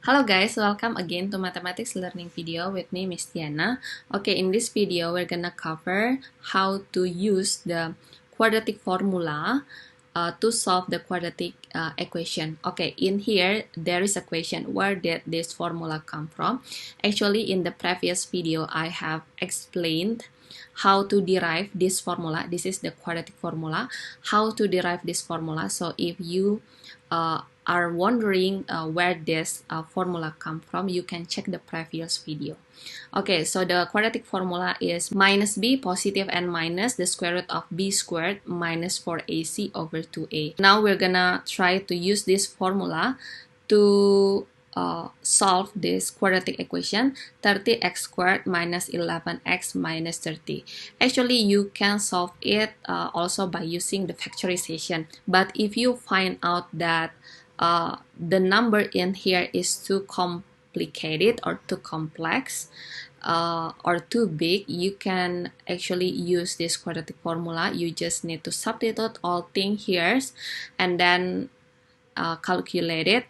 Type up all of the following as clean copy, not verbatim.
Hello guys, welcome again to mathematics learning video with me, Miss Tiana. Okay, in this video we're gonna cover how to use the quadratic formula to solve the quadratic equation. Okay, in here there is a question, where did this formula come from? Actually, in the previous video I have explained how to derive this formula. This is the quadratic formula, how to derive this formula. So if you are wondering where this formula come from, you can check the previous video. Okay, so the quadratic formula is minus b positive and minus the square root of b squared minus 4ac over 2a. Now we're gonna try to use this formula to solve this quadratic equation 30x squared minus 11x minus 30. Actually, you can solve it also by using the factorization, but if you find out that the number in here is too complicated or too complex or too big, you can actually use this quadratic formula. You just need to substitute all things here and then calculate it.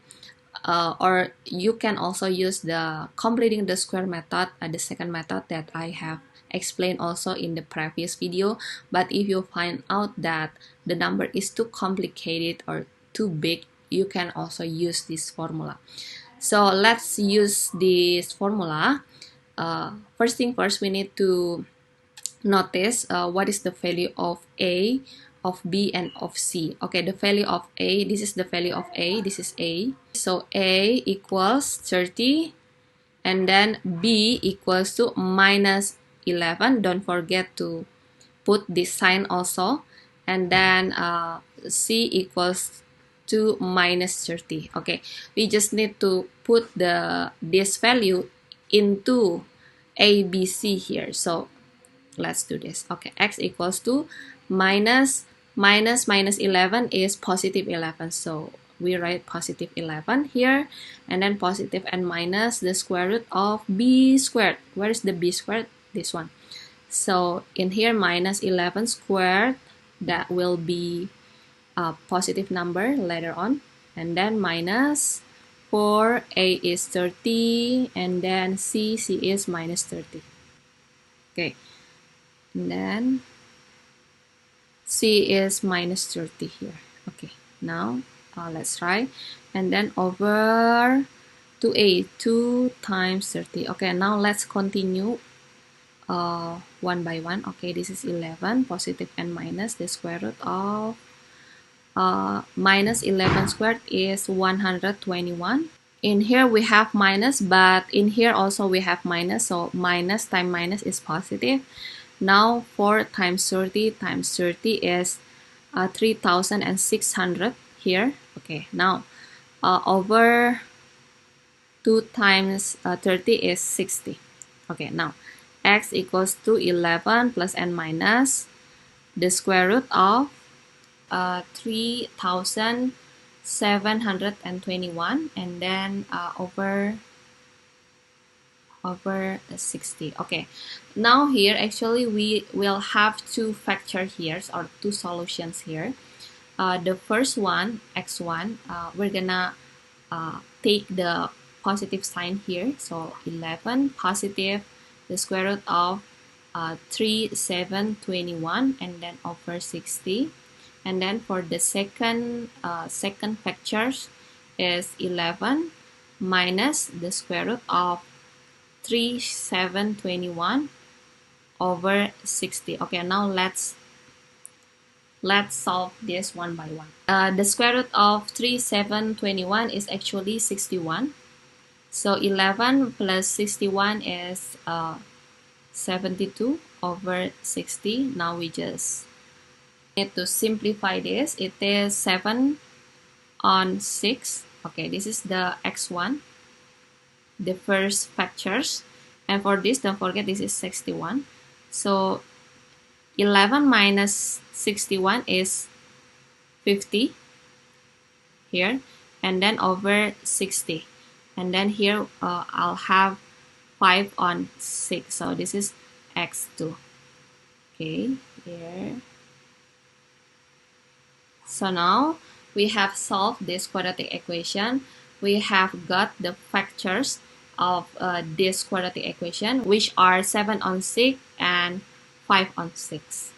Or you can also use the completing the square method, the second method that I have explained also in the previous video. But if you find out that the number is too complicated or too big, you can also use this formula. So let's use this formula. First thing first, we need to notice what is the value of A, of B, and of C. Okay, the value of A, this is the value of A, this is A. So A equals 30, and then B equals to minus 11. Don't forget to put this sign also. And then C equals to minus 30. Okay, we just need to put this value into A, B, C here. So let's do this. Okay, x equals to minus 11 is positive 11. So we write positive 11 here, and then positive and minus the square root of b squared. Where is the b squared? This one. So in here minus 11 squared, that will be a positive number later on, and then minus 4a is 30, and then c is minus 30. Okay, and then c is minus 30 here. Okay, now let's try, and then over 2a, 2 times 30. Okay, now let's continue one by one. Okay, this is 11, positive and minus the square root of minus 11 squared is 121. In here we have minus, but in here also we have minus, so minus times minus is positive. Now 4 times 30 times 30 is 3,600 here. Okay, now over 2 times 30 is 60. Okay, now x equals to 11 plus and minus the square root of 3,721, and then over 60. Okay, now here actually we will have two factor here, or two solutions here. The first one, x1, we're gonna take the positive sign here, so 11 positive the square root of 3,721, and then over 60. And then for the second factors is 11 minus the square root of 3,721 over 60. Okay, now let's solve this one by one. The square root of 3,721 is actually 61. So 11 plus 61 is 72 over 60. Now we just need to simplify this. It is 7 on 6. Okay, this is the x1, the first factors, and for this, don't forget this is 61. So 11 minus 61 is 50 here, and then over 60, and then here I'll have 5 on 6, so this is x2. Okay, here. So now we have solved this quadratic equation. we have got the factors of this quadratic equation, which are 7 on 6 and 5 on 6.